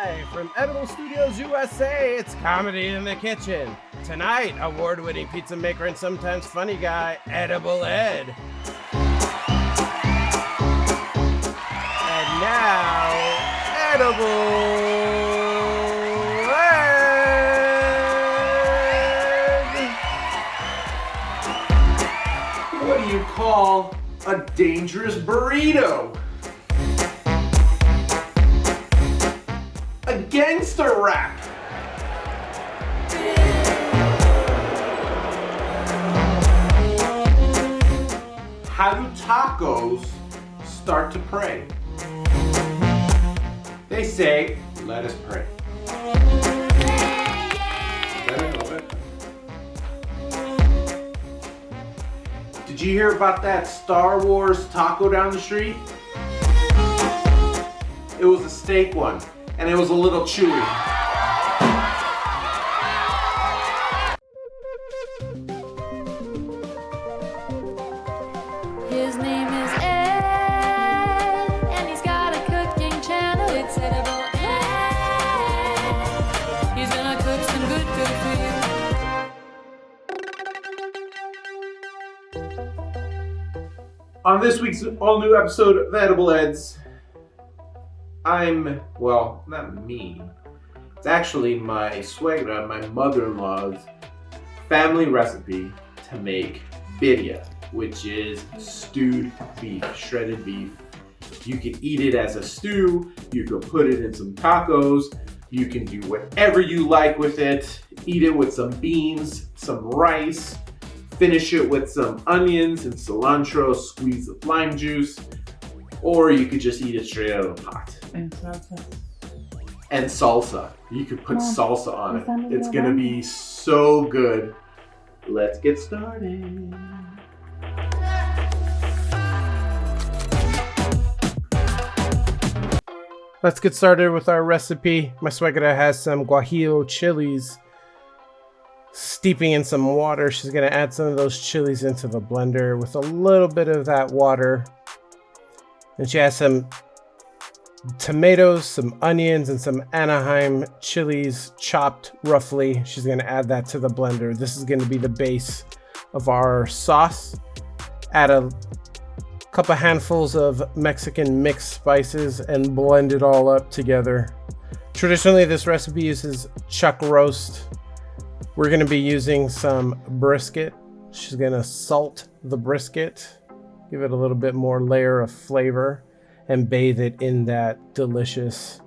Live from Edible Studios USA, it's Comedy in the Kitchen. Tonight, award-winning pizza maker and sometimes funny guy, Edible Ed. And now, Edible Ed. What do you call a dangerous burrito? A gangster rap. How do tacos start to pray? They say, let us pray. Did you hear about that Star Wars taco down the street? It was a steak one, and it was a little chewy. His name is Ed, and he's got a cooking channel. It's Edible Ed. He's gonna cook some good food for you. On this week's all-new episode of Edible Eds, not me. It's actually my Suegra, my mother-in-law's family recipe to make birria, which is stewed beef, shredded beef. You can eat it as a stew, you can put it in some tacos, you can do whatever you like with it. Eat it with some beans, some rice, finish it with some onions and cilantro, squeeze of lime juice, or you could just eat it straight out of the pot. And salsa. And salsa. You could put salsa on it. It's it gonna be so good. Let's get started. Let's get started with our recipe. My suegra has some Guajillo chilies steeping in some water. She's gonna add some of those chilies into the blender with a little bit of that water. And she has some tomatoes, some onions, and some Anaheim chilies chopped roughly. She's gonna add that to the blender. This is gonna be the base of our sauce. Add a couple handfuls of Mexican mixed spices and blend it all up together. Traditionally, this recipe uses chuck roast. We're gonna be using some brisket. She's gonna salt the brisket, give it a little bit more layer of flavor, and bathe it in that delicious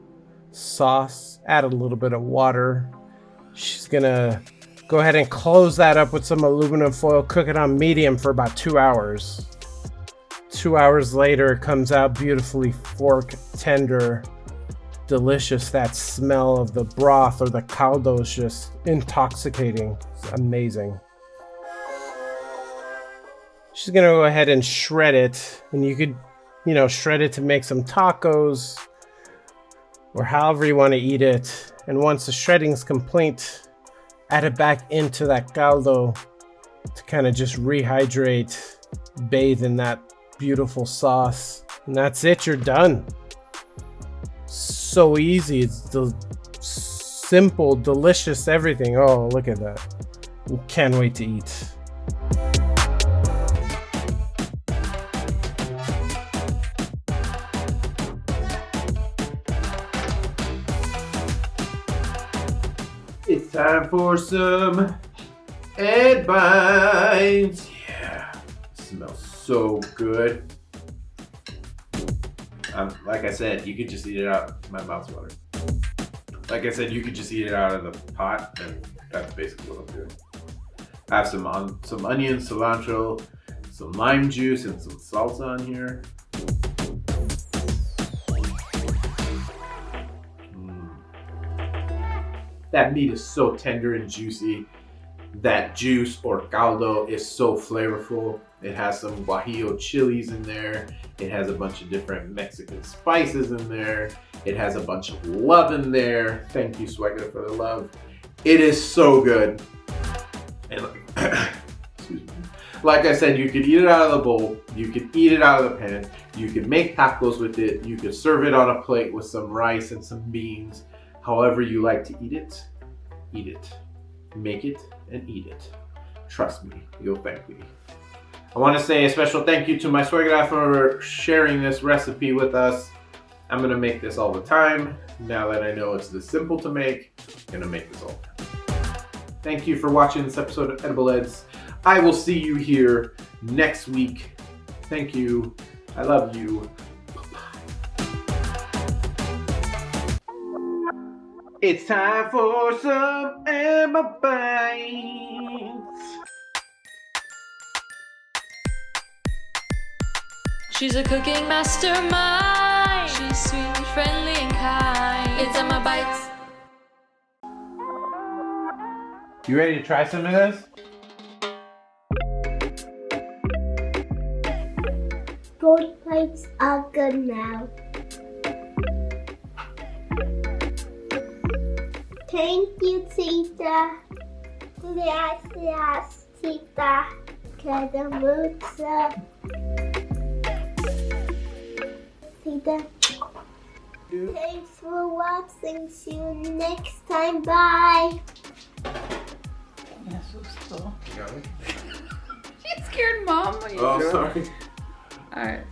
sauce. Add a little bit of water. She's gonna go ahead and close that up with some aluminum foil, cook it on medium for about 2 hours. 2 hours later, it comes out beautifully fork tender, delicious. That smell of the broth or the caldo is just intoxicating. It's amazing. She's gonna go ahead and shred it, and you could shred it to make some tacos or however you want to eat it. And once the shredding's complete, add it back into that caldo to kind of just rehydrate, bathe in that beautiful sauce. And that's it, you're done. So easy. It's simple, delicious, everything. Oh, look at that. Can't wait to eat. It's time for some Ed Bites. Yeah, it smells so good. Like I said, you could just eat it out. My mouth's watering. Like I said, you could just eat it out of the pot, and that's basically what I'm doing. I have some onions, cilantro, some lime juice, and some salsa on here. That meat is so tender and juicy. That juice or caldo is so flavorful. It has some Guajillo chilies in there. It has a bunch of different Mexican spices in there. It has a bunch of love in there. Thank you, Suegra, for the love. It is so good. And excuse me. Like I said, you could eat it out of the bowl. You could eat it out of the pan. You could make tacos with it. You could serve it on a plate with some rice and some beans. However you like to eat it, eat it. Make it and eat it. Trust me, you'll thank me. I want to say a special thank you to my suegra for sharing this recipe with us. I'm gonna make this all the time. Now that I know it's this simple to make, I'm gonna make this all the time. Thank you for watching this episode of Edible Eds. I will see you here next week. Thank you. I love you. It's time for some Emma Bites. She's a cooking mastermind. She's sweet, friendly, and kind. It's Emma Bites. You ready to try some of this? Both plates are good now. Thank you, Tita. Gracias, Tita. Queda mucho. Tita. Thanks for watching. See you next time. Bye. Me asustó. You got it? She scared Mom. Oh, sorry. All right.